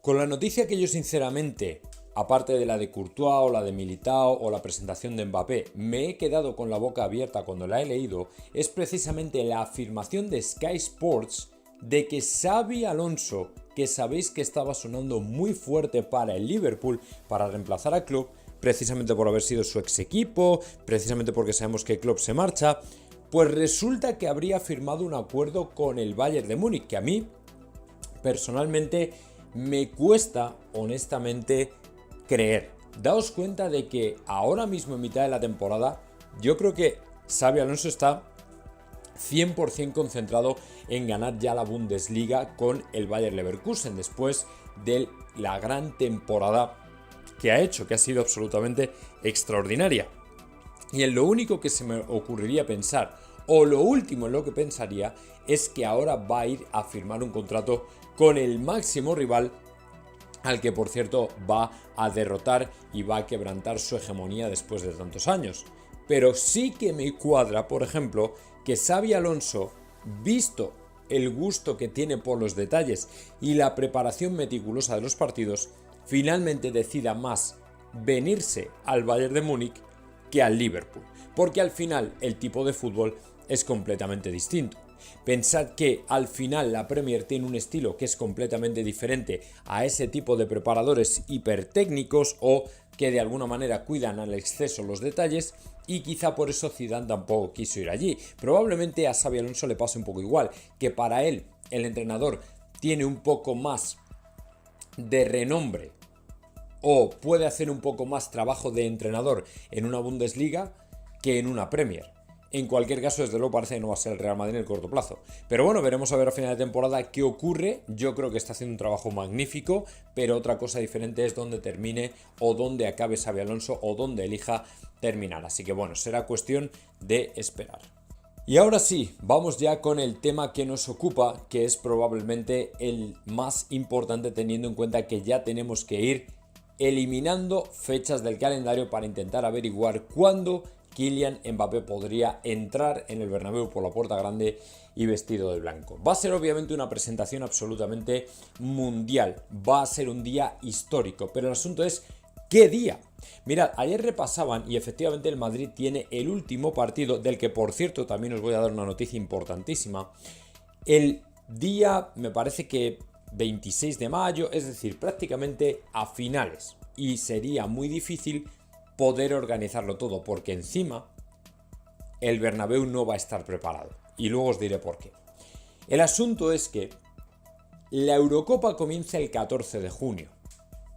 Con la noticia que yo sinceramente, aparte de la de Courtois o la de Militao o la presentación de Mbappé, me he quedado con la boca abierta cuando la he leído, es precisamente la afirmación de Sky Sports de que Xabi Alonso, que sabéis que estaba sonando muy fuerte para el Liverpool para reemplazar a Klopp, precisamente por haber sido su ex equipo, precisamente porque sabemos que Klopp se marcha, pues resulta que habría firmado un acuerdo con el Bayern de Múnich, que a mí personalmente me cuesta honestamente creer. Daos cuenta de que ahora mismo en mitad de la temporada yo creo que Xabi Alonso está 100% concentrado en ganar ya la Bundesliga con el Bayer Leverkusen después de la gran temporada que ha hecho, que ha sido absolutamente extraordinaria. Y en lo único que se me ocurriría pensar, o lo último en lo que pensaría, es que ahora va a ir a firmar un contrato con el máximo rival, al que por cierto va a derrotar y va a quebrantar su hegemonía después de tantos años. Pero sí que me cuadra, por ejemplo, que Xabi Alonso, visto el gusto que tiene por los detalles y la preparación meticulosa de los partidos, finalmente decida más venirse al Bayern de Múnich que al Liverpool, porque al final el tipo de fútbol es completamente distinto. Pensad que al final la Premier tiene un estilo que es completamente diferente a ese tipo de preparadores hipertécnicos o que de alguna manera cuidan al exceso los detalles, y quizá por eso Zidane tampoco quiso ir allí. Probablemente a Xabi Alonso le pase un poco igual, que para él el entrenador tiene un poco más de renombre o puede hacer un poco más trabajo de entrenador en una Bundesliga que en una Premier. En cualquier caso, desde luego parece que no va a ser el Real Madrid en el corto plazo. Pero bueno, veremos a ver a final de temporada qué ocurre. Yo creo que está haciendo un trabajo magnífico, pero otra cosa diferente es dónde termine o dónde acabe Xabi Alonso o dónde elija terminar. Así que bueno, será cuestión de esperar. Y ahora sí, vamos ya con el tema que nos ocupa, que es probablemente el más importante teniendo en cuenta que ya tenemos que ir eliminando fechas del calendario para intentar averiguar cuándo Kylian Mbappé podría entrar en el Bernabéu por la puerta grande y vestido de blanco. Va a ser obviamente una presentación absolutamente mundial, va a ser un día histórico, pero el asunto es ¿qué día? Mirad, ayer repasaban y efectivamente el Madrid tiene el último partido, del que por cierto también os voy a dar una noticia importantísima, el día me parece que 26 de mayo, es decir, prácticamente a finales, y sería muy difícil poder organizarlo todo, porque encima el Bernabéu no va a estar preparado. Y luego os diré por qué. El asunto es que la Eurocopa comienza el 14 de junio.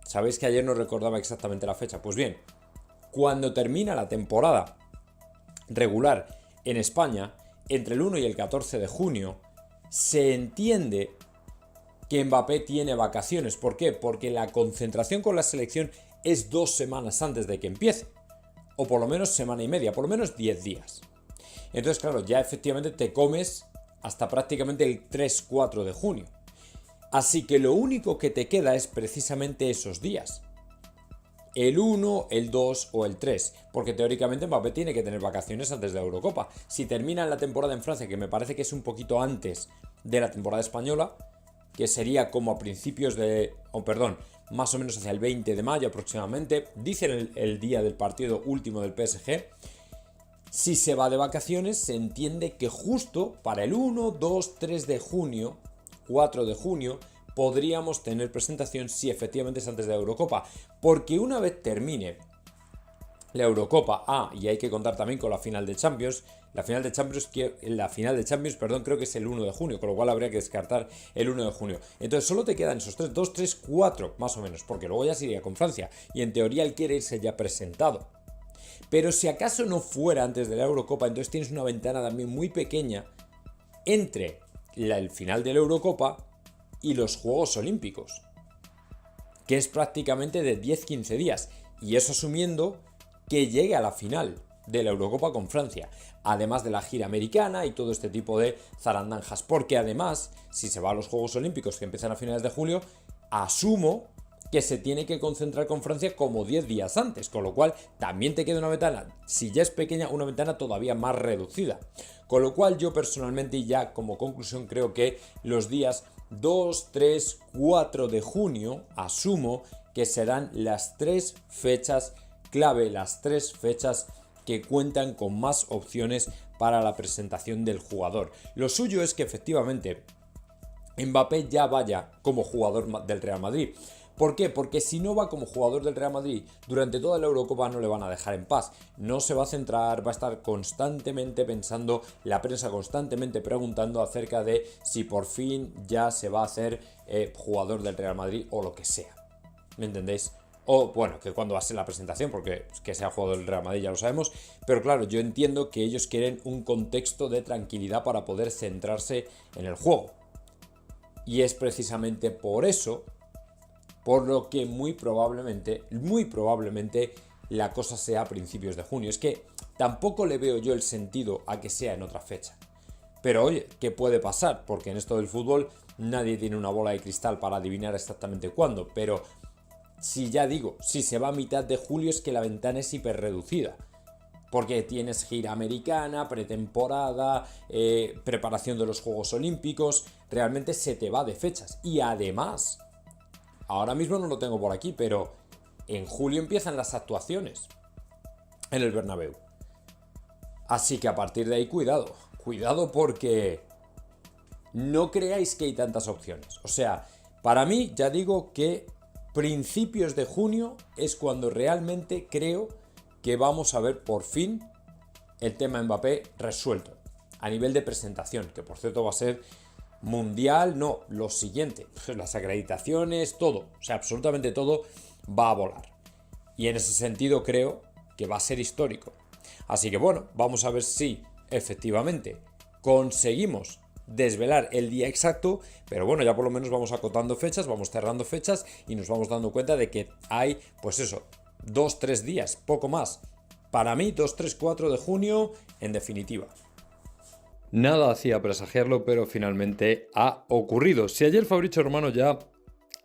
Sabéis que ayer no recordaba exactamente la fecha. Pues bien, cuando termina la temporada regular en España, entre el 1 y el 14 de junio, se entiende que Mbappé tiene vacaciones. ¿Por qué? Porque la concentración con la selección es 2 semanas antes de que empiece, o por lo menos semana y media, por lo menos 10 días. Entonces, claro, ya efectivamente te comes hasta prácticamente el 3-4 de junio. Así que lo único que te queda es precisamente esos días. El 1, el 2 o el 3, porque teóricamente Mbappé tiene que tener vacaciones antes de la Eurocopa. Si termina la temporada en Francia, que me parece que es un poquito antes de la temporada española, que sería como a principios de... más o menos hacia el 20 de mayo aproximadamente, dicen el día del partido último del PSG. Si se va de vacaciones, se entiende que justo para el 1, 2, 3 de junio, 4 de junio, podríamos tener presentación si efectivamente es antes de la Eurocopa. Porque una vez termine la Eurocopa, y hay que contar también con la final de Champions. La final de Champions, creo que es el 1 de junio, con lo cual habría que descartar el 1 de junio. Entonces solo te quedan esos 3, 2, 3, 4 más o menos, porque luego ya se iría con Francia y en teoría él quiere irse ya presentado. Pero si acaso no fuera antes de la Eurocopa, entonces tienes una ventana también muy pequeña entre el final de la Eurocopa y los Juegos Olímpicos, que es prácticamente de 10-15 días, y eso asumiendo que llegue a la final de la Eurocopa con Francia, además de la gira americana y todo este tipo de zarandanjas, porque además, si se va a los Juegos Olímpicos que empiezan a finales de julio, asumo que se tiene que concentrar con Francia como 10 días antes, con lo cual también te queda una ventana, si ya es pequeña, una ventana todavía más reducida. Con lo cual yo personalmente, y ya como conclusión, creo que los días 2, 3, 4 de junio, asumo que serán las 3 fechas clave, las 3 fechas que cuentan con más opciones para la presentación del jugador. Lo suyo es que efectivamente Mbappé ya vaya como jugador del Real Madrid. ¿Por qué? Porque si no va como jugador del Real Madrid, durante toda la Eurocopa no le van a dejar en paz. No se va a centrar, va a estar constantemente pensando, la prensa constantemente preguntando acerca de si por fin ya se va a hacer jugador del Real Madrid o lo que sea. ¿Me entendéis? O bueno, que cuando va a ser la presentación, porque que sea jugador del Real Madrid ya lo sabemos. Pero claro, yo entiendo que ellos quieren un contexto de tranquilidad para poder centrarse en el juego. Y es precisamente por eso por lo que muy probablemente la cosa sea a principios de junio. Es que tampoco le veo yo el sentido a que sea en otra fecha. Pero oye, ¿qué puede pasar? Porque en esto del fútbol nadie tiene una bola de cristal para adivinar exactamente cuándo. Pero si ya digo, si se va a mitad de julio es que la ventana es hiper reducida. Porque tienes gira americana, pretemporada, preparación de los Juegos Olímpicos. Realmente se te va de fechas. Y además, ahora mismo no lo tengo por aquí, pero en julio empiezan las actuaciones en el Bernabéu. Así que a partir de ahí, cuidado. Cuidado porque no creáis que hay tantas opciones. O sea, para mí ya digo que principios de junio es cuando realmente creo que vamos a ver por fin el tema Mbappé resuelto. A nivel de presentación, que por cierto va a ser mundial, no, lo siguiente, las acreditaciones, todo, o sea, absolutamente todo va a volar. Y en ese sentido creo que va a ser histórico. Así que bueno, vamos a ver si efectivamente conseguimos desvelar el día exacto, pero bueno, ya por lo menos vamos acotando fechas, vamos cerrando fechas y nos vamos dando cuenta de que hay, pues eso, 2-3 días, poco más. Para mí, 2, 3, 4 de junio, en definitiva. Nada hacía presagiarlo, pero finalmente ha ocurrido. Si ayer Fabrizio Romano ya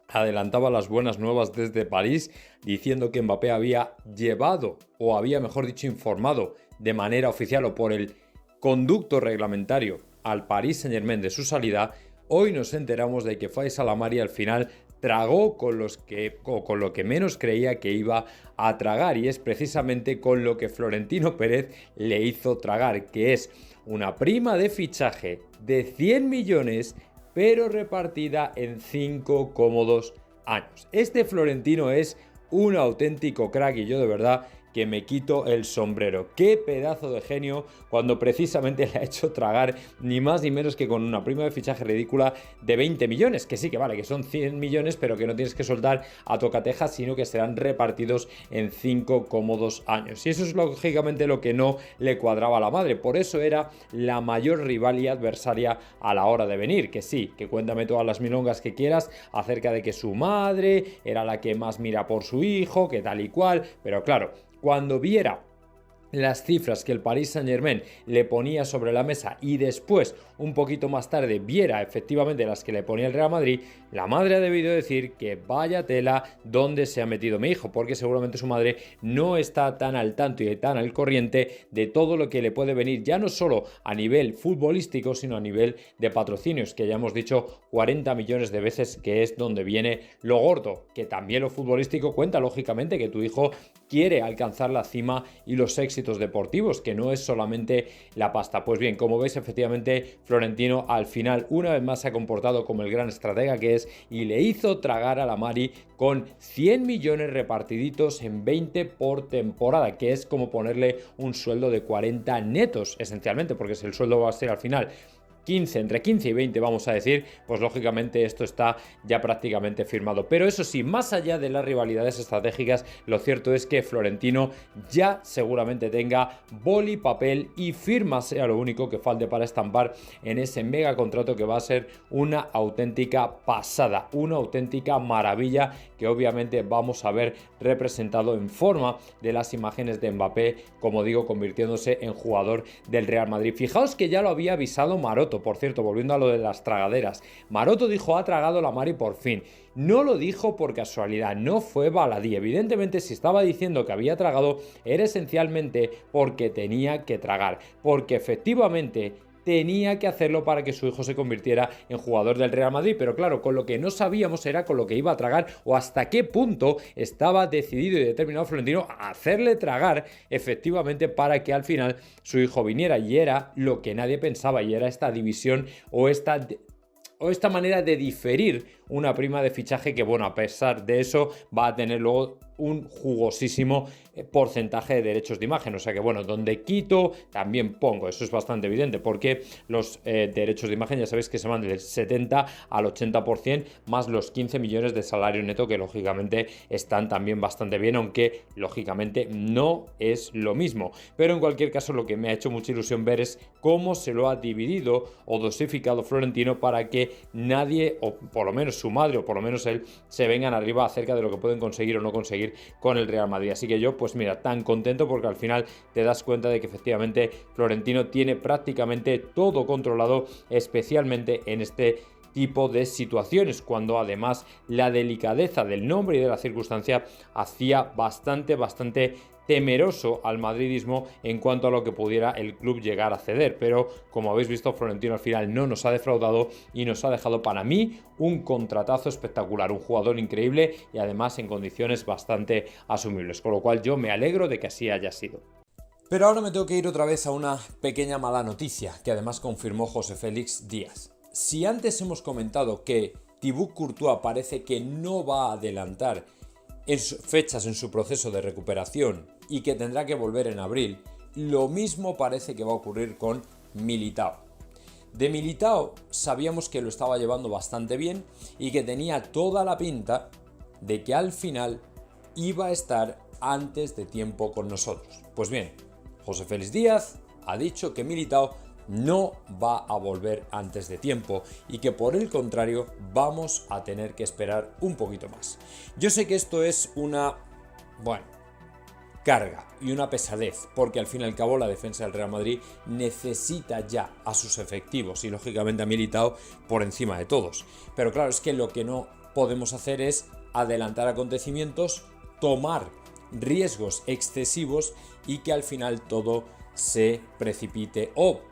adelantaba las buenas nuevas desde París, diciendo que Mbappé había llevado, o había mejor dicho informado, de manera oficial o por el conducto reglamentario al Paris Saint-Germain de su salida, hoy nos enteramos de que Faisal Amari al final tragó con lo que menos creía que iba a tragar, y es precisamente con lo que Florentino Pérez le hizo tragar, que es una prima de fichaje de 100 millones, pero repartida en 5 cómodos años. Este Florentino es un auténtico crack y yo de verdad que me quito el sombrero. Qué pedazo de genio cuando precisamente le ha hecho tragar ni más ni menos que con una prima de fichaje ridícula de 20 millones, que sí que vale, que son 100 millones, pero que no tienes que soltar a tocateja, sino que serán repartidos en 5 cómodos años. Y eso es lógicamente lo que no le cuadraba a la madre, por eso era la mayor rival y adversaria a la hora de venir, que sí, que cuéntame todas las milongas que quieras acerca de que su madre era la que más mira por su hijo, que tal y cual, pero claro, cuando viera las cifras que el Paris Saint-Germain le ponía sobre la mesa y después, un poquito más tarde, viera efectivamente las que le ponía el Real Madrid, la madre ha debido decir que vaya tela donde se ha metido mi hijo, porque seguramente su madre no está tan al tanto y tan al corriente de todo lo que le puede venir, ya no solo a nivel futbolístico, sino a nivel de patrocinios, que ya hemos dicho 40 millones de veces que es donde viene lo gordo, que también lo futbolístico cuenta, lógicamente, que tu hijo quiere alcanzar la cima y los éxitos deportivos, que no es solamente la pasta. Pues bien, como veis, efectivamente Florentino al final una vez más se ha comportado como el gran estratega que es y le hizo tragar a la Mari con 100 millones repartiditos en 20 por temporada, que es como ponerle un sueldo de 40 netos esencialmente, porque si el sueldo va a ser al final 15, entre 15 y 20 vamos a decir, pues lógicamente esto está ya prácticamente firmado. Pero eso sí, más allá de las rivalidades estratégicas, lo cierto es que Florentino ya seguramente tenga boli, papel y firma, sea lo único que falte para estampar en ese mega contrato que va a ser una auténtica pasada, una auténtica maravilla que obviamente vamos a ver representado en forma de las imágenes de Mbappé, como digo, convirtiéndose en jugador del Real Madrid. Fijaos que ya lo había avisado Maroto. Por cierto, volviendo a lo de las tragaderas, Maroto dijo: ha tragado la Mari por fin. No lo dijo por casualidad, no fue baladí. Evidentemente, si estaba diciendo que había tragado, era esencialmente porque tenía que tragar, porque efectivamente tenía que hacerlo para que su hijo se convirtiera en jugador del Real Madrid. Pero claro, con lo que no sabíamos era con lo que iba a tragar o hasta qué punto estaba decidido y determinado Florentino a hacerle tragar efectivamente para que al final su hijo viniera. Y era lo que nadie pensaba, y era esta división o esta manera de diferir una prima de fichaje que, bueno, a pesar de eso va a tener luego un jugosísimo porcentaje de derechos de imagen. O sea que, bueno, donde quito también pongo. Eso es bastante evidente porque los derechos de imagen ya sabéis que se van del 70 al 80% más los 15 millones de salario neto, que lógicamente están también bastante bien, aunque lógicamente no es lo mismo. Pero en cualquier caso, lo que me ha hecho mucha ilusión ver es cómo se lo ha dividido o dosificado Florentino para que nadie, o por lo menos su madre o por lo menos él, se vengan arriba acerca de lo que pueden conseguir o no conseguir con el Real Madrid. Así que yo, pues mira, tan contento porque al final te das cuenta de que efectivamente Florentino tiene prácticamente todo controlado, especialmente en este tipo de situaciones, cuando además la delicadeza del nombre y de la circunstancia hacía bastante temeroso al madridismo en cuanto a lo que pudiera el club llegar a ceder. Pero como habéis visto, Florentino al final no nos ha defraudado y nos ha dejado, para mí, un contratazo espectacular, un jugador increíble y además en condiciones bastante asumibles, con lo cual yo me alegro de que así haya sido. Pero ahora me tengo que ir otra vez a una pequeña mala noticia que además confirmó José Félix Díaz. Si antes hemos comentado que Thibaut Courtois parece que no va a adelantar fechas en su proceso de recuperación y que tendrá que volver en abril, lo mismo parece que va a ocurrir con Militao. De Militao sabíamos que lo estaba llevando bastante bien y que tenía toda la pinta de que al final iba a estar antes de tiempo con nosotros. Pues bien, José Félix Díaz ha dicho que Militao no va a volver antes de tiempo y que por el contrario vamos a tener que esperar un poquito más. Yo sé que esto es una, carga y una pesadez, porque al fin y al cabo la defensa del Real Madrid necesita ya a sus efectivos y lógicamente a Militao por encima de todos. Pero claro, es que lo que no podemos hacer es adelantar acontecimientos, tomar riesgos excesivos y que al final todo se precipite o,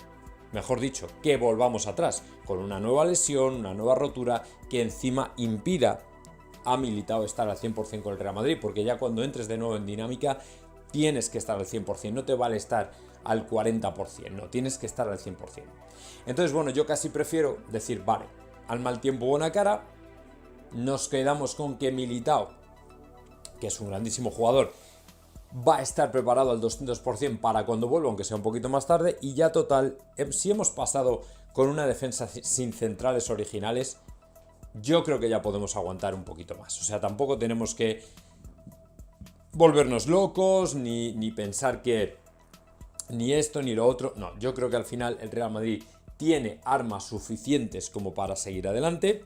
mejor dicho, que volvamos atrás con una nueva lesión, una nueva rotura que encima impida a Militao estar al 100% con el Real Madrid, porque ya cuando entres de nuevo en dinámica tienes que estar al 100%, no te vale estar al 40%, no, tienes que estar al 100%. Entonces, bueno, yo casi prefiero decir, vale, al mal tiempo buena cara, nos quedamos con que Militao, que es un grandísimo jugador, va a estar preparado al 200% para cuando vuelva, aunque sea un poquito más tarde, y ya total, si hemos pasado con una defensa sin centrales originales, yo creo que ya podemos aguantar un poquito más. O sea, tampoco tenemos que volvernos locos, ni pensar que ni esto ni lo otro. No, yo creo que al final el Real Madrid tiene armas suficientes como para seguir adelante,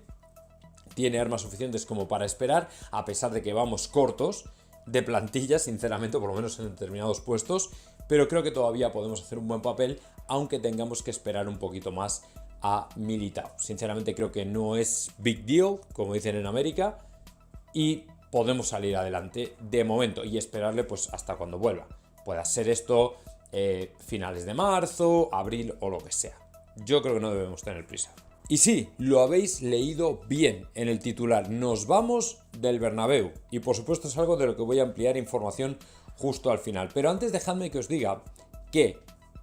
tiene armas suficientes como para esperar, a pesar de que vamos cortos de plantilla, sinceramente, por lo menos en determinados puestos, pero creo que todavía podemos hacer un buen papel, aunque tengamos que esperar un poquito más a Militao. Sinceramente creo que no es big deal, como dicen en América, y podemos salir adelante de momento y esperarle pues hasta cuando vuelva. Pueda ser esto finales de marzo, abril o lo que sea. Yo creo que no debemos tener prisa. Y sí, lo habéis leído bien en el titular. Nos vamos del Bernabéu. Y por supuesto es algo de lo que voy a ampliar información justo al final. Pero antes dejadme que os diga que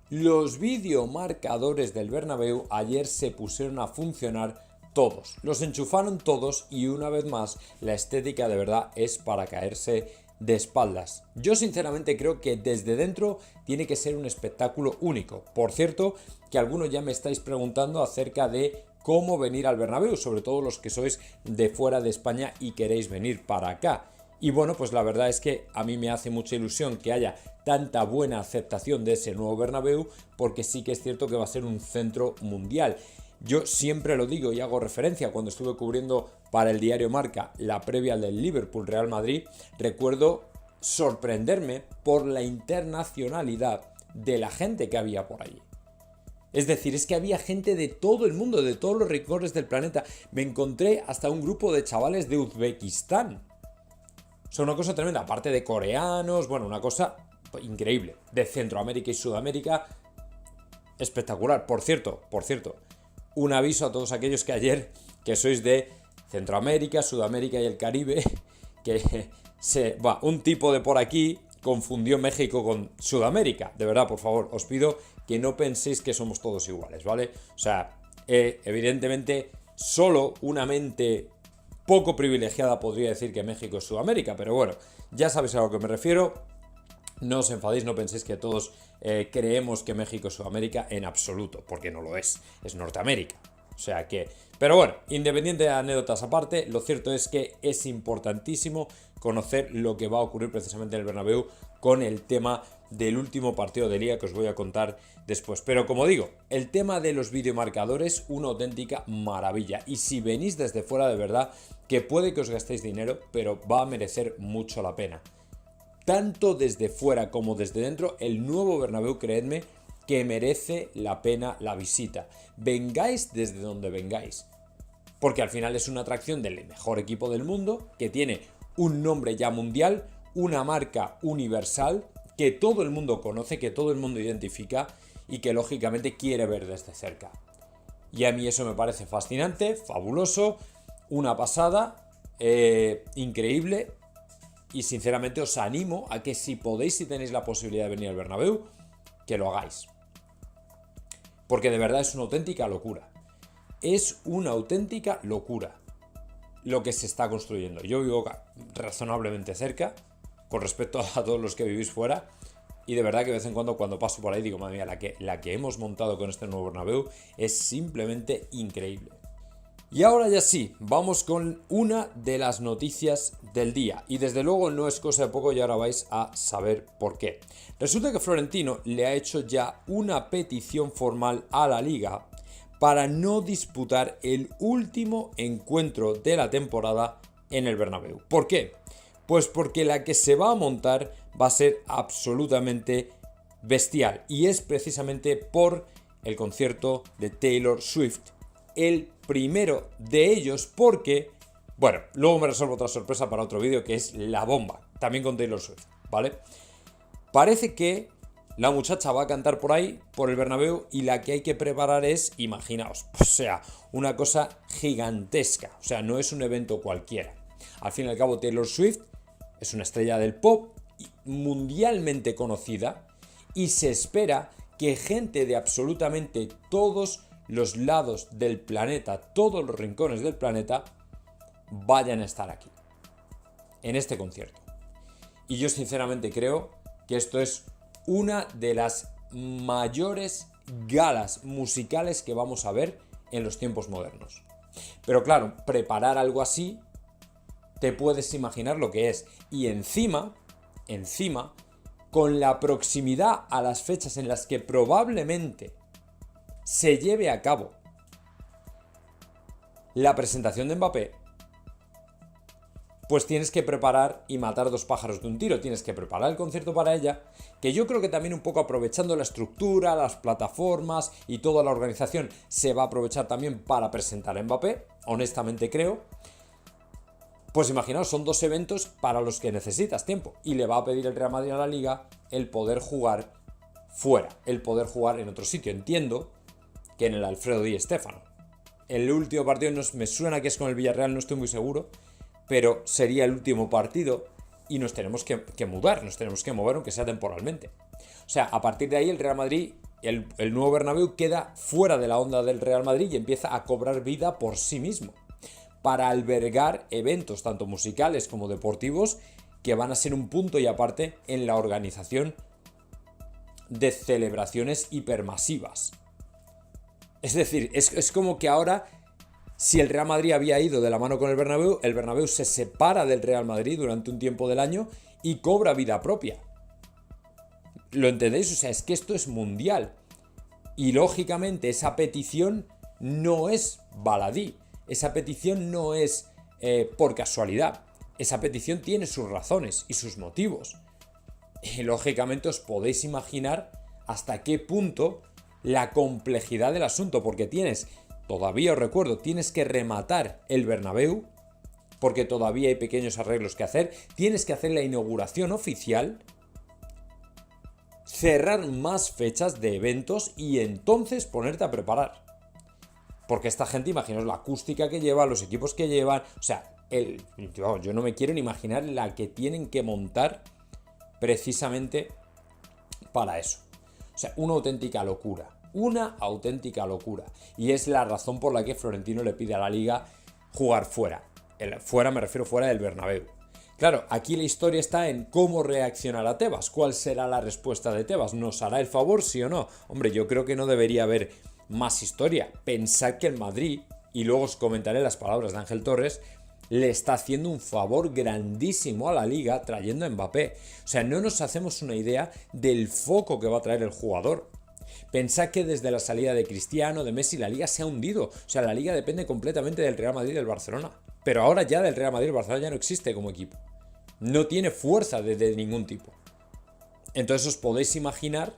los videomarcadores del Bernabéu ayer se pusieron a funcionar todos. Los enchufaron todos y una vez más la estética de verdad es para caerse de espaldas. Yo sinceramente creo que desde dentro tiene que ser un espectáculo único. Por cierto, que algunos ya me estáis preguntando acerca de cómo venir al Bernabéu, sobre todo los que sois de fuera de España y queréis venir para acá. Y bueno, pues la verdad es que a mí me hace mucha ilusión que haya tanta buena aceptación de ese nuevo Bernabéu, porque sí que es cierto que va a ser un centro mundial. Yo siempre lo digo y hago referencia cuando estuve cubriendo para el diario Marca la previa del Liverpool Real Madrid, recuerdo sorprenderme por la internacionalidad de la gente que había por allí. Es decir, es que había gente de todo el mundo, de todos los rincones del planeta. Me encontré hasta un grupo de chavales de Uzbekistán. O sea, una cosa tremenda, aparte de coreanos, bueno, una cosa increíble. De Centroamérica y Sudamérica, espectacular. Por cierto, un aviso a todos aquellos que ayer, que sois de Centroamérica, Sudamérica y el Caribe, que un tipo de por aquí confundió México con Sudamérica. De verdad, por favor, os pido que no penséis que somos todos iguales, ¿vale? O sea, evidentemente, solo una mente poco privilegiada podría decir que México es Sudamérica, pero bueno, ya sabéis a lo que me refiero. No os enfadéis, no penséis que todos creemos que México es Sudamérica, en absoluto, porque no lo es Norteamérica. O sea que, pero bueno, independiente de anécdotas aparte, lo cierto es que es importantísimo conocer lo que va a ocurrir precisamente en el Bernabéu con el tema del último partido de Liga que os voy a contar después. Pero como digo, el tema de los videomarcadores, una auténtica maravilla. Y si venís desde fuera, de verdad, que puede que os gastéis dinero, pero va a merecer mucho la pena. Tanto desde fuera como desde dentro, el nuevo Bernabéu, creedme, que merece la pena la visita. Vengáis desde donde vengáis. Porque al final es una atracción del mejor equipo del mundo, que tiene un nombre ya mundial, una marca universal, que todo el mundo conoce, que todo el mundo identifica y que lógicamente quiere ver desde cerca. Y a mí eso me parece fascinante, fabuloso, una pasada, increíble. Y sinceramente os animo a que si podéis, si tenéis la posibilidad de venir al Bernabéu, que lo hagáis. Porque de verdad es una auténtica locura. Es una auténtica locura lo que se está construyendo. Yo vivo razonablemente cerca con respecto a todos los que vivís fuera. Y de verdad que de vez en cuando paso por ahí digo, madre mía, la que hemos montado con este nuevo Bernabéu es simplemente increíble. Y ahora ya sí, vamos con una de las noticias del día. Y desde luego no es cosa de poco y ahora vais a saber por qué. Resulta que Florentino le ha hecho ya una petición formal a la Liga para no disputar el último encuentro de la temporada en el Bernabéu. ¿Por qué? Pues porque la que se va a montar va a ser absolutamente bestial. Y es precisamente por el concierto de Taylor Swift. El primero de ellos porque, bueno, luego me reservo otra sorpresa para otro vídeo que es la bomba, también con Taylor Swift, ¿vale? Parece que la muchacha va a cantar por ahí, por el Bernabéu, y la que hay que preparar es, imaginaos, o sea, una cosa gigantesca, o sea, no es un evento cualquiera. Al fin y al cabo, Taylor Swift es una estrella del pop mundialmente conocida y se espera que gente de absolutamente todos los lados del planeta, todos los rincones del planeta, vayan a estar aquí, en este concierto. Y yo sinceramente creo que esto es una de las mayores galas musicales que vamos a ver en los tiempos modernos. Pero claro, preparar algo así, te puedes imaginar lo que es. Y encima, con la proximidad a las fechas en las que probablemente se lleve a cabo la presentación de Mbappé, pues tienes que preparar y matar dos pájaros de un tiro. Tienes que preparar el concierto para ella, que yo creo que también un poco aprovechando la estructura, las plataformas y toda la organización, se va a aprovechar también para presentar a Mbappé, honestamente creo. Pues imaginaos, son dos eventos para los que necesitas tiempo y le va a pedir el Real Madrid a la Liga el poder jugar fuera, el poder jugar en otro sitio. Entiendo que en el Alfredo Di Stéfano. El último partido me suena que es con el Villarreal, no estoy muy seguro, pero sería el último partido y nos tenemos que mudar, nos tenemos que mover aunque sea temporalmente. O sea, a partir de ahí el Real Madrid, el nuevo Bernabéu queda fuera de la onda del Real Madrid y empieza a cobrar vida por sí mismo, para albergar eventos tanto musicales como deportivos que van a ser un punto y aparte en la organización de celebraciones hipermasivas. Es decir, es como que ahora, si el Real Madrid había ido de la mano con el Bernabéu se separa del Real Madrid durante un tiempo del año y cobra vida propia. ¿Lo entendéis? O sea, es que esto es mundial. Y lógicamente esa petición no es baladí. Esa petición no es por casualidad. Esa petición tiene sus razones y sus motivos. Y lógicamente os podéis imaginar hasta qué punto la complejidad del asunto, porque todavía os recuerdo, tienes que rematar el Bernabéu, porque todavía hay pequeños arreglos que hacer, tienes que hacer la inauguración oficial cerrar más fechas de eventos y entonces ponerte a preparar. Porque esta gente, imaginaos la acústica que lleva, los equipos que llevan, o sea, yo no me quiero ni imaginar la que tienen que montar precisamente para eso. O sea, una auténtica locura. Una auténtica locura. Y es la razón por la que Florentino le pide a la Liga jugar fuera. Fuera me refiero fuera del Bernabéu. Claro, aquí la historia está en cómo reaccionará Tebas. ¿Cuál será la respuesta de Tebas? ¿Nos hará el favor, sí o no? Hombre, yo creo que no debería haber más historia. Pensad que el Madrid, y luego os comentaré las palabras de Ángel Torres, le está haciendo un favor grandísimo a la Liga trayendo a Mbappé. O sea, no nos hacemos una idea del foco que va a traer el jugador. Pensad que desde la salida de Cristiano, de Messi, la Liga se ha hundido. O sea, la Liga depende completamente del Real Madrid y del Barcelona. Pero ahora ya del Real Madrid y el Barcelona ya no existe como equipo. No tiene fuerza de ningún tipo. Entonces os podéis imaginar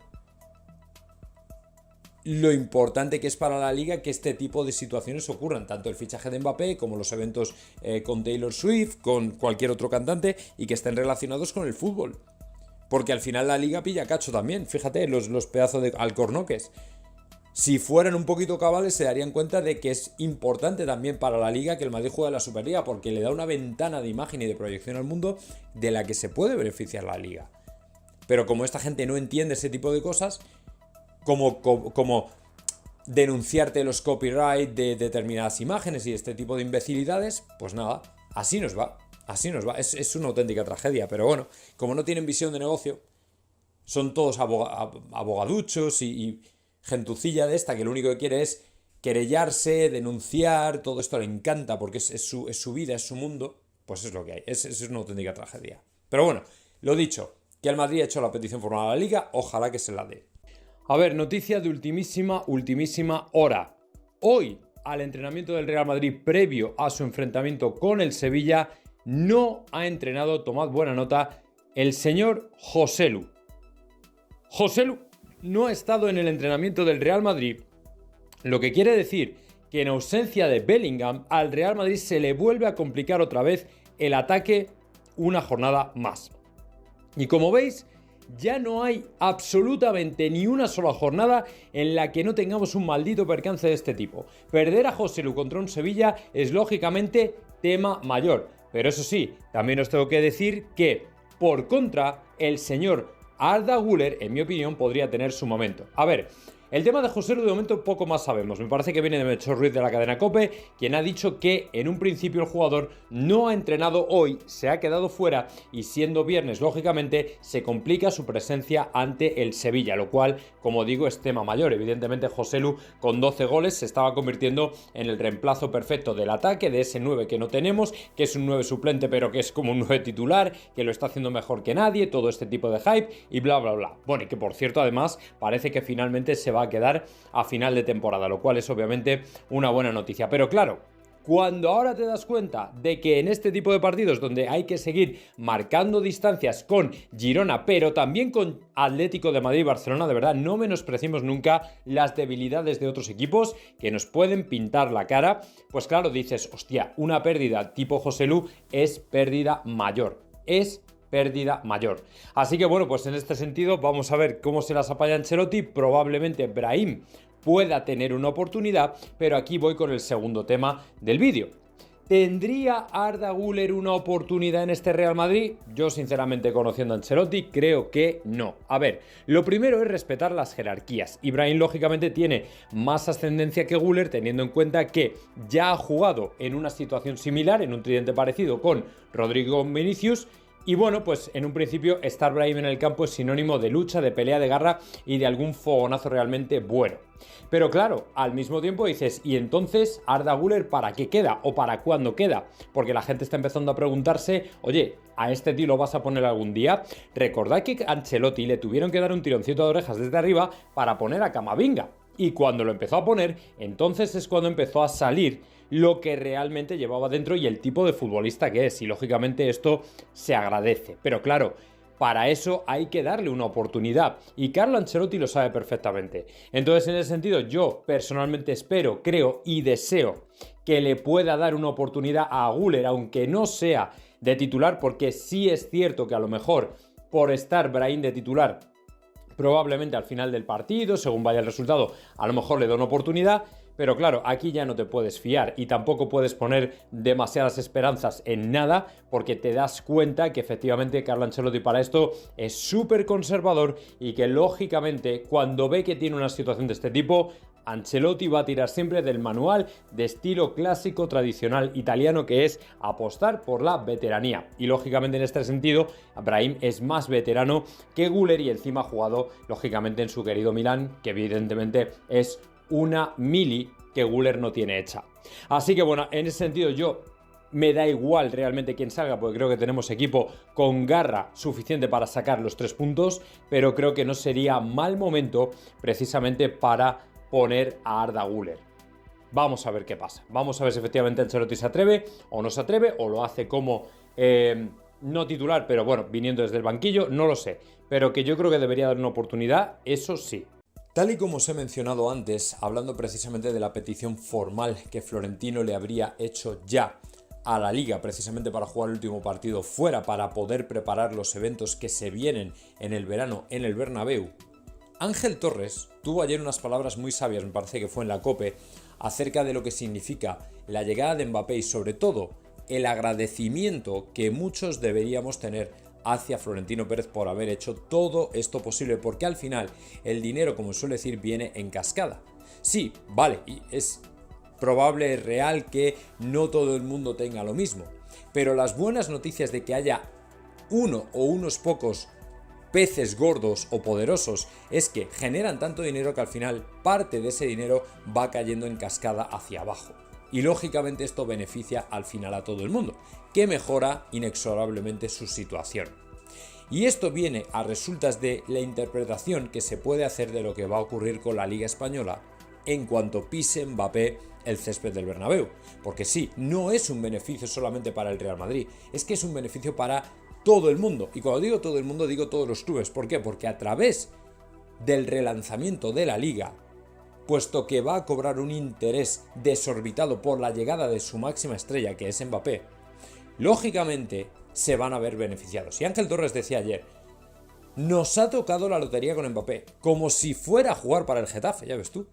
lo importante que es para la Liga que este tipo de situaciones ocurran, tanto el fichaje de Mbappé como los eventos con Taylor Swift, con cualquier otro cantante y que estén relacionados con el fútbol. Porque al final la Liga pilla cacho también, fíjate, los pedazos de alcornoques. Si fueran un poquito cabales se darían cuenta de que es importante también para la Liga que el Madrid juegue la Superliga, porque le da una ventana de imagen y de proyección al mundo de la que se puede beneficiar la Liga. Pero como esta gente no entiende ese tipo de cosas, como denunciarte los copyright de determinadas imágenes y este tipo de imbecilidades, pues nada, así nos va. Así nos va. Es una auténtica tragedia. Pero bueno, como no tienen visión de negocio, son todos abogaduchos y gentucilla de esta que lo único que quiere es querellarse, denunciar. Todo esto le encanta porque es su vida, es su mundo. Pues es lo que hay. Es una auténtica tragedia. Pero bueno, lo dicho, que el Madrid ha hecho la petición formal a la Liga. Ojalá que se la dé. A ver, noticia de ultimísima hora. Hoy, al entrenamiento del Real Madrid previo a su enfrentamiento con el Sevilla, no ha entrenado, tomad buena nota, el señor Joselu. Joselu no ha estado en el entrenamiento del Real Madrid, lo que quiere decir que en ausencia de Bellingham, al Real Madrid se le vuelve a complicar otra vez el ataque una jornada más. Y como veis, ya no hay absolutamente ni una sola jornada en la que no tengamos un maldito percance de este tipo. Perder a Joselu contra un Sevilla es lógicamente tema mayor. Pero eso sí, también os tengo que decir que, por contra, el señor Arda Güler, en mi opinión, podría tener su momento. A ver, el tema de Joselu de momento poco más sabemos. Me parece que viene de Melchor Ruiz de la cadena COPE, quien ha dicho que en un principio el jugador no ha entrenado hoy, se ha quedado fuera y siendo viernes, lógicamente, se complica su presencia ante el Sevilla, lo cual, como digo, es tema mayor. Evidentemente, Joselu con 12 goles se estaba convirtiendo en el reemplazo perfecto del ataque, de ese 9 que no tenemos, que es un 9 suplente pero que es como un 9 titular, que lo está haciendo mejor que nadie, todo este tipo de hype y bla bla bla. Bueno, y que por cierto, además, parece que finalmente se va a quedar a final de temporada, lo cual es obviamente una buena noticia. Pero claro, cuando ahora te das cuenta de que en este tipo de partidos donde hay que seguir marcando distancias con Girona, pero también con Atlético de Madrid y Barcelona, de verdad, no menospreciemos nunca las debilidades de otros equipos que nos pueden pintar la cara, pues claro, dices, hostia, una pérdida tipo Joselu es pérdida mayor, es pérdida mayor. Así que bueno, pues en este sentido vamos a ver cómo se las apaña Ancelotti. Probablemente Brahim pueda tener una oportunidad, pero aquí voy con el segundo tema del vídeo. ¿Tendría Arda Güler una oportunidad en este Real Madrid? Yo sinceramente, conociendo a Ancelotti, creo que no. A ver, lo primero es respetar las jerarquías. Y Brahim lógicamente tiene más ascendencia que Güler, teniendo en cuenta que ya ha jugado en una situación similar, en un tridente parecido con Rodrigo Vinicius. Y bueno, pues en un principio estar Brahim en el campo es sinónimo de lucha, de pelea, de garra y de algún fogonazo realmente bueno. Pero claro, al mismo tiempo dices, ¿y entonces Arda Güler para qué queda? ¿O para cuándo queda? Porque la gente está empezando a preguntarse, oye, ¿a este tío lo vas a poner algún día? Recordad que a Ancelotti le tuvieron que dar un tironcito de orejas desde arriba para poner a Camavinga. Y cuando lo empezó a poner, entonces es cuando empezó a salir lo que realmente llevaba dentro y el tipo de futbolista que es. Y lógicamente esto se agradece. Pero claro, para eso hay que darle una oportunidad. Y Carlo Ancelotti lo sabe perfectamente. Entonces, en ese sentido, yo personalmente espero, creo y deseo que le pueda dar una oportunidad a Güler, aunque no sea de titular, porque sí es cierto que a lo mejor por estar Brahim de titular Probablemente al final del partido, según vaya el resultado, a lo mejor le da una oportunidad, pero claro, aquí ya no te puedes fiar y tampoco puedes poner demasiadas esperanzas en nada porque te das cuenta que efectivamente Carlo Ancelotti para esto es súper conservador y que lógicamente cuando ve que tiene una situación de este tipo, Ancelotti va a tirar siempre del manual de estilo clásico tradicional italiano, que es apostar por la veteranía. Y lógicamente en este sentido, Brahim es más veterano que Güler y encima ha jugado lógicamente en su querido Milán, que evidentemente es una mili que Güler no tiene hecha. Así que bueno, en ese sentido yo me da igual realmente quién salga, porque creo que tenemos equipo con garra suficiente para sacar los 3 puntos, pero creo que no sería mal momento precisamente para poner a Arda Güler. Vamos a ver qué pasa. Vamos a ver si efectivamente Ancelotti se atreve o no se atreve, o lo hace como no titular, pero bueno, viniendo desde el banquillo, no lo sé. Pero que yo creo que debería dar una oportunidad, eso sí. Tal y como os he mencionado antes, hablando precisamente de la petición formal que Florentino le habría hecho ya a la Liga, precisamente para jugar el último partido fuera, para poder preparar los eventos que se vienen en el verano en el Bernabéu, Ángel Torres tuvo ayer unas palabras muy sabias, me parece que fue en la COPE, acerca de lo que significa la llegada de Mbappé y sobre todo el agradecimiento que muchos deberíamos tener hacia Florentino Pérez por haber hecho todo esto posible, porque al final el dinero, como suele decir, viene en cascada. Sí, vale, y es probable, es real que no todo el mundo tenga lo mismo, pero las buenas noticias de que haya uno o unos pocos peces gordos o poderosos es que generan tanto dinero que al final parte de ese dinero va cayendo en cascada hacia abajo. Y lógicamente esto beneficia al final a todo el mundo, que mejora inexorablemente su situación. Y esto viene a resultas de la interpretación que se puede hacer de lo que va a ocurrir con la Liga Española en cuanto pise Mbappé el césped del Bernabéu. Porque sí, no es un beneficio solamente para el Real Madrid, es que es un beneficio para todo el mundo. Y cuando digo todo el mundo, digo todos los clubes. ¿Por qué? Porque a través del relanzamiento de la Liga, puesto que va a cobrar un interés desorbitado por la llegada de su máxima estrella, que es Mbappé, lógicamente se van a ver beneficiados. Y Ángel Torres decía ayer, nos ha tocado la lotería con Mbappé, como si fuera a jugar para el Getafe, ya ves tú.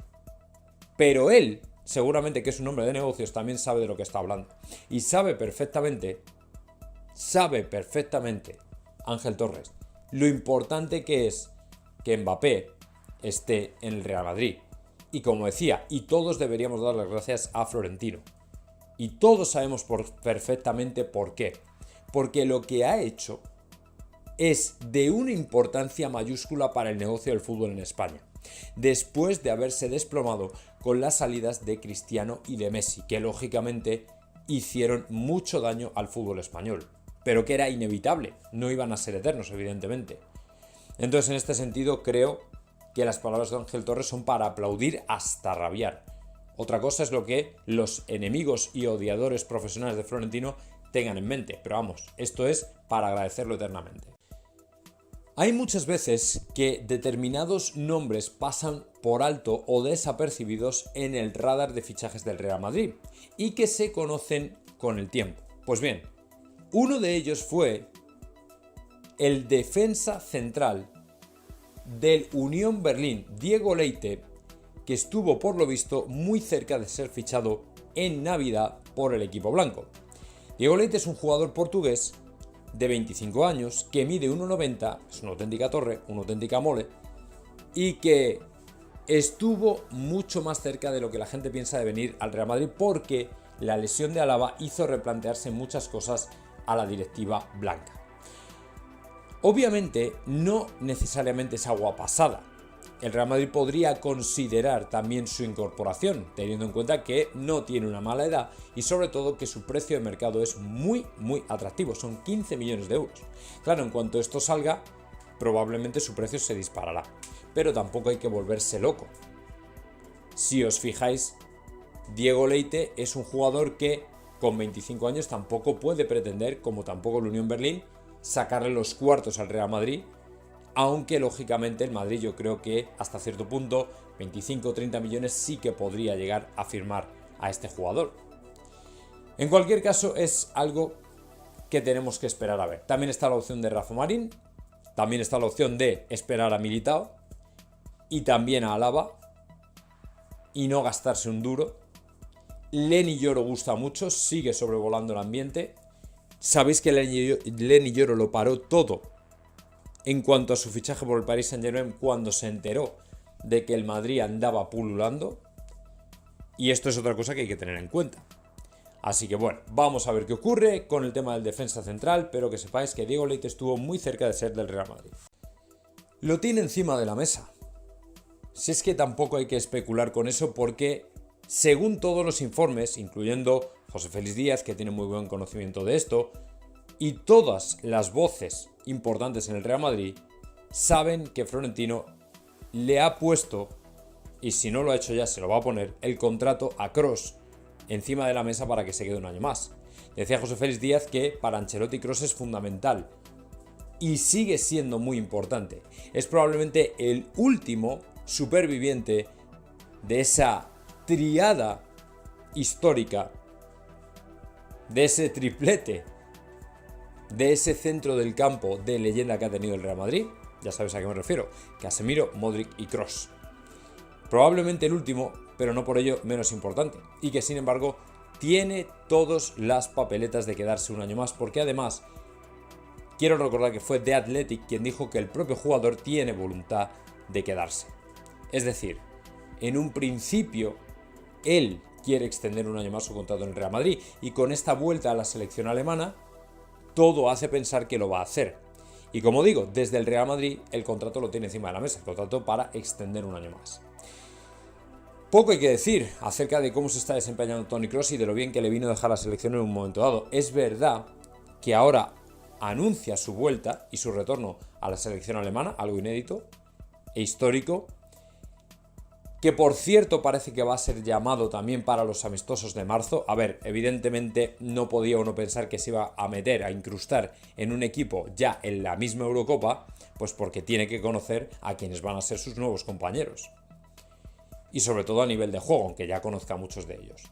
Pero él, seguramente que es un hombre de negocios, también sabe de lo que está hablando. Y sabe perfectamente Ángel Torres lo importante que es que Mbappé esté en el Real Madrid. Y como decía, y todos deberíamos dar las gracias a Florentino. Y todos sabemos perfectamente por qué. Porque lo que ha hecho es de una importancia mayúscula para el negocio del fútbol en España. Después de haberse desplomado con las salidas de Cristiano y de Messi, que lógicamente hicieron mucho daño al fútbol español. Pero que era inevitable, no iban a ser eternos, evidentemente. Entonces, en este sentido, creo que las palabras de Ángel Torres son para aplaudir hasta rabiar. Otra cosa es lo que los enemigos y odiadores profesionales de Florentino tengan en mente, pero vamos, esto es para agradecerlo eternamente. Hay muchas veces que determinados nombres pasan por alto o desapercibidos en el radar de fichajes del Real Madrid y que se conocen con el tiempo. Pues bien, uno de ellos fue el defensa central del Unión Berlín, Diego Leite, que estuvo por lo visto muy cerca de ser fichado en Navidad por el equipo blanco. Diego Leite es un jugador portugués de 25 años que mide 1,90, es una auténtica torre, una auténtica mole, y que estuvo mucho más cerca de lo que la gente piensa de venir al Real Madrid porque la lesión de Alaba hizo replantearse muchas cosas a la directiva blanca. Obviamente no necesariamente es agua pasada. El Real Madrid podría considerar también su incorporación, teniendo en cuenta que no tiene una mala edad y sobre todo que su precio de mercado es muy atractivo, son 15 millones de euros. Claro, en cuanto esto salga, probablemente su precio se disparará, pero tampoco hay que volverse loco. Si os fijáis, Diego Leite es un jugador que con 25 años tampoco puede pretender, como tampoco el Unión Berlín, sacarle los cuartos al Real Madrid, aunque lógicamente el Madrid yo creo que hasta cierto punto 25 o 30 millones sí que podría llegar a firmar a este jugador. En cualquier caso es algo que tenemos que esperar a ver. También está la opción de Rafa Marín, También está la opción de esperar a Militao y también a Alaba y no gastarse un duro. Lenny Yoro gusta mucho, sigue sobrevolando el ambiente. Sabéis que Lenny Yoro lo paró todo en cuanto a su fichaje por el Paris Saint-Germain cuando se enteró de que el Madrid andaba pululando. Y esto es otra cosa que hay que tener en cuenta. Así que bueno, vamos a ver qué ocurre con el tema del defensa central, pero que sepáis que Diego Leite estuvo muy cerca de ser del Real Madrid. Lo tiene encima de la mesa. Si es que tampoco hay que especular con eso porque, según todos los informes, incluyendo José Félix Díaz, que tiene muy buen conocimiento de esto, y todas las voces importantes en el Real Madrid, saben que Florentino le ha puesto, y si no lo ha hecho ya se lo va a poner, el contrato a Kroos encima de la mesa para que se quede un año más. Decía José Félix Díaz que para Ancelotti Kroos es fundamental y sigue siendo muy importante. Es probablemente el último superviviente de esa triada histórica, de ese triplete, de ese centro del campo de leyenda que ha tenido el Real Madrid. Ya sabes a qué me refiero: Casemiro, Modric y Kroos. Probablemente el último, pero no por ello menos importante, y que sin embargo tiene todas las papeletas de quedarse un año más, porque además quiero recordar que fue The Athletic quien dijo que el propio jugador tiene voluntad de quedarse. Es decir, en un principio él quiere extender un año más su contrato en el Real Madrid, y con esta vuelta a la selección alemana todo hace pensar que lo va a hacer. Y como digo, desde el Real Madrid el contrato lo tiene encima de la mesa, el contrato para extender un año más. Poco hay que decir acerca de cómo se está desempeñando Toni Kroos y de lo bien que le vino a dejar la selección en un momento dado. Es verdad que ahora anuncia su vuelta y su retorno a la selección alemana, algo inédito e histórico, que por cierto parece que va a ser llamado también para los amistosos de marzo. A ver, evidentemente no podía uno pensar que se iba a meter, a incrustar en un equipo ya en la misma Eurocopa, pues porque tiene que conocer a quienes van a ser sus nuevos compañeros. Y sobre todo a nivel de juego, aunque ya conozca a muchos de ellos.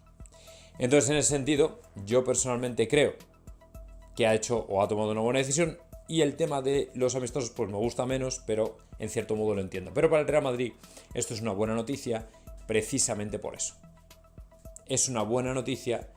Entonces, en ese sentido, yo personalmente creo que ha hecho o ha tomado una buena decisión, y el tema de los amistosos pues me gusta menos, pero en cierto modo lo entiendo. Pero para el Real Madrid esto es una buena noticia precisamente por eso. Es una buena noticia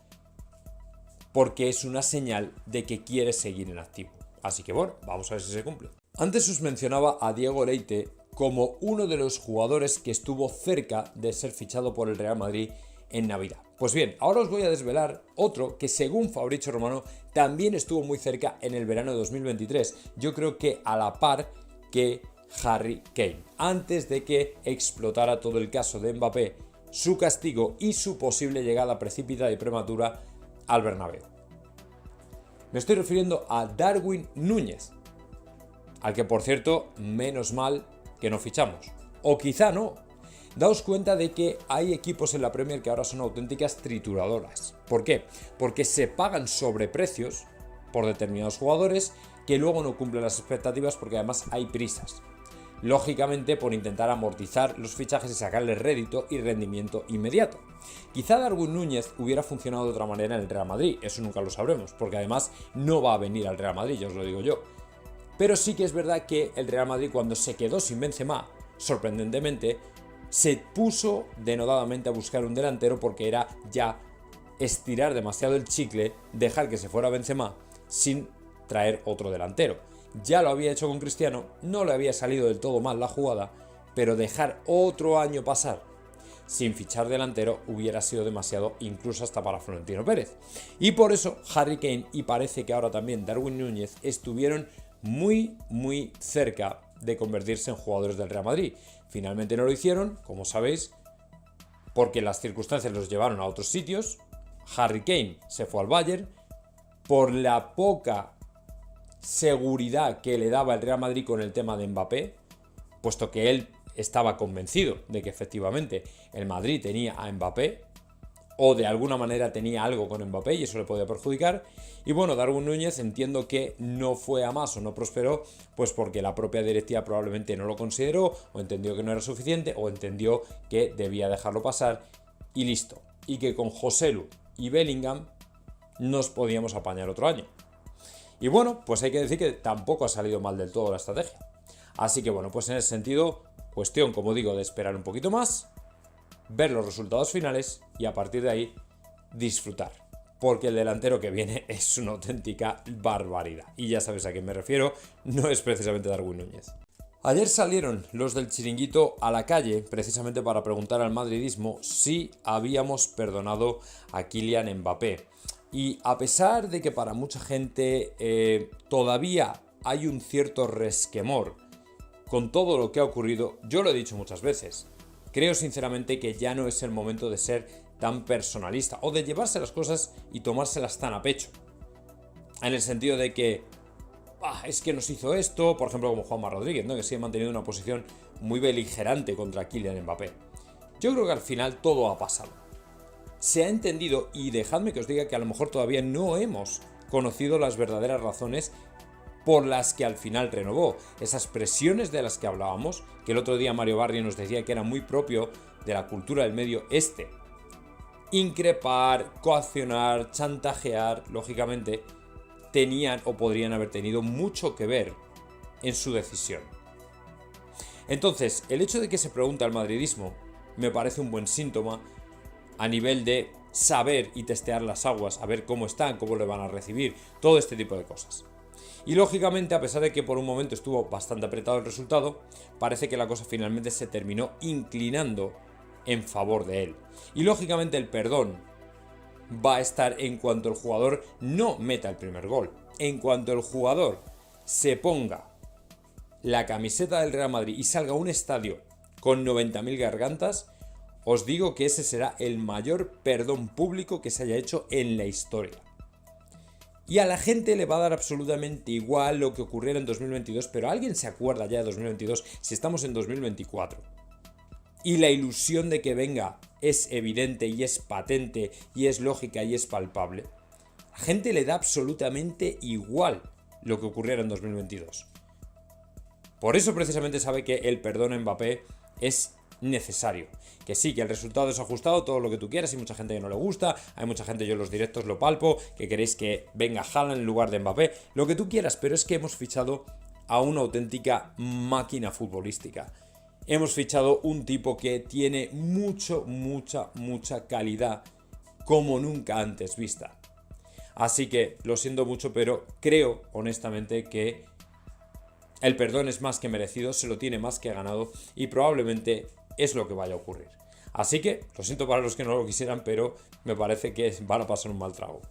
porque es una señal de que quiere seguir en activo. Así que bueno, vamos a ver si se cumple. Antes os mencionaba a Diego Leite como uno de los jugadores que estuvo cerca de ser fichado por el Real Madrid en Navidad. Pues bien, ahora os voy a desvelar otro que, según Fabrizio Romano, también estuvo muy cerca en el verano de 2023. Yo creo que a la par que Harry Kane, antes de que explotara todo el caso de Mbappé, su castigo y su posible llegada precipitada y prematura al Bernabéu. Me estoy refiriendo a Darwin Núñez, al que por cierto, menos mal que no fichamos. O quizá no. Daos cuenta de que hay equipos en la Premier que ahora son auténticas trituradoras. ¿Por qué? Porque se pagan sobreprecios por determinados jugadores que luego no cumplen las expectativas porque además hay prisas. Lógicamente por intentar amortizar los fichajes y sacarles rédito y rendimiento inmediato. Quizá Darwin Núñez hubiera funcionado de otra manera en el Real Madrid, eso nunca lo sabremos, porque además no va a venir al Real Madrid, ya os lo digo yo. Pero sí que es verdad que el Real Madrid, cuando se quedó sin Benzema, sorprendentemente, se puso denodadamente a buscar un delantero porque era ya estirar demasiado el chicle, dejar que se fuera Benzema sin traer otro delantero. Ya lo había hecho con Cristiano, no le había salido del todo mal la jugada, pero dejar otro año pasar sin fichar delantero hubiera sido demasiado, incluso hasta para Florentino Pérez. Y por eso Harry Kane, y parece que ahora también Darwin Núñez, estuvieron muy cerca de convertirse en jugadores del Real Madrid. Finalmente no lo hicieron, como sabéis, porque las circunstancias los llevaron a otros sitios. Harry Kane se fue al Bayern por la poca seguridad que le daba el Real Madrid con el tema de Mbappé, puesto que él estaba convencido de que efectivamente el Madrid tenía a Mbappé, o de alguna manera tenía algo con Mbappé y eso le podía perjudicar. Y bueno, Darwin Núñez entiendo que no fue a más o no prosperó, pues porque la propia directiva probablemente no lo consideró, o entendió que no era suficiente, o entendió que debía dejarlo pasar y listo. Y que con Joselu y Bellingham nos podíamos apañar otro año. Y bueno, pues hay que decir que tampoco ha salido mal del todo la estrategia. Así que bueno, pues en ese sentido, cuestión, como digo, de esperar un poquito más, ver los resultados finales y a partir de ahí disfrutar. Porque el delantero que viene es una auténtica barbaridad. Y ya sabes a quién me refiero, no es precisamente Darwin Núñez. Ayer salieron los del Chiringuito a la calle precisamente para preguntar al madridismo si habíamos perdonado a Kylian Mbappé. Y a pesar de que para mucha gente todavía hay un cierto resquemor con todo lo que ha ocurrido, yo lo he dicho muchas veces, creo sinceramente que ya no es el momento de ser tan personalista o de llevarse las cosas y tomárselas tan a pecho. En el sentido de que es que nos hizo esto, por ejemplo como Juanma Rodríguez, ¿no? Que sigue manteniendo una posición muy beligerante contra Kylian Mbappé. Yo creo que al final todo ha pasado. Se ha entendido y dejadme que os diga que a lo mejor todavía no hemos conocido las verdaderas razones por las que al final renovó. Esas presiones de las que hablábamos, que el otro día Mario Barrio nos decía que era muy propio de la cultura del medio este. Increpar, coaccionar, chantajear, lógicamente, tenían o podrían haber tenido mucho que ver en su decisión. Entonces, el hecho de que se pregunte al madridismo me parece un buen síntoma a nivel de saber y testear las aguas, a ver cómo están, cómo le van a recibir, todo este tipo de cosas. Y lógicamente, a pesar de que por un momento estuvo bastante apretado el resultado, parece que la cosa finalmente se terminó inclinando en favor de él. Y lógicamente el perdón va a estar en cuanto el jugador no meta el primer gol. En cuanto el jugador se ponga la camiseta del Real Madrid y salga a un estadio con 90.000 gargantas, os digo que ese será el mayor perdón público que se haya hecho en la historia. Y a la gente le va a dar absolutamente igual lo que ocurriera en 2022, pero ¿alguien se acuerda ya de 2022 si estamos en 2024? Y la ilusión de que venga es evidente y es patente y es lógica y es palpable. A la gente le da absolutamente igual lo que ocurriera en 2022. Por eso precisamente sabe que el perdón a Mbappé es necesario. Que sí, que el resultado es ajustado, todo lo que tú quieras, hay mucha gente que no le gusta, hay mucha gente, yo en los directos lo palpo, que queréis que venga Haaland en lugar de Mbappé, lo que tú quieras, pero es que hemos fichado a una auténtica máquina futbolística. Hemos fichado un tipo que tiene mucha calidad como nunca antes vista. Así que lo siento mucho, pero creo honestamente que el perdón es más que merecido, se lo tiene más que ganado y probablemente es lo que vaya a ocurrir. Así que lo siento para los que no lo quisieran, pero me parece que van a pasar un mal trago.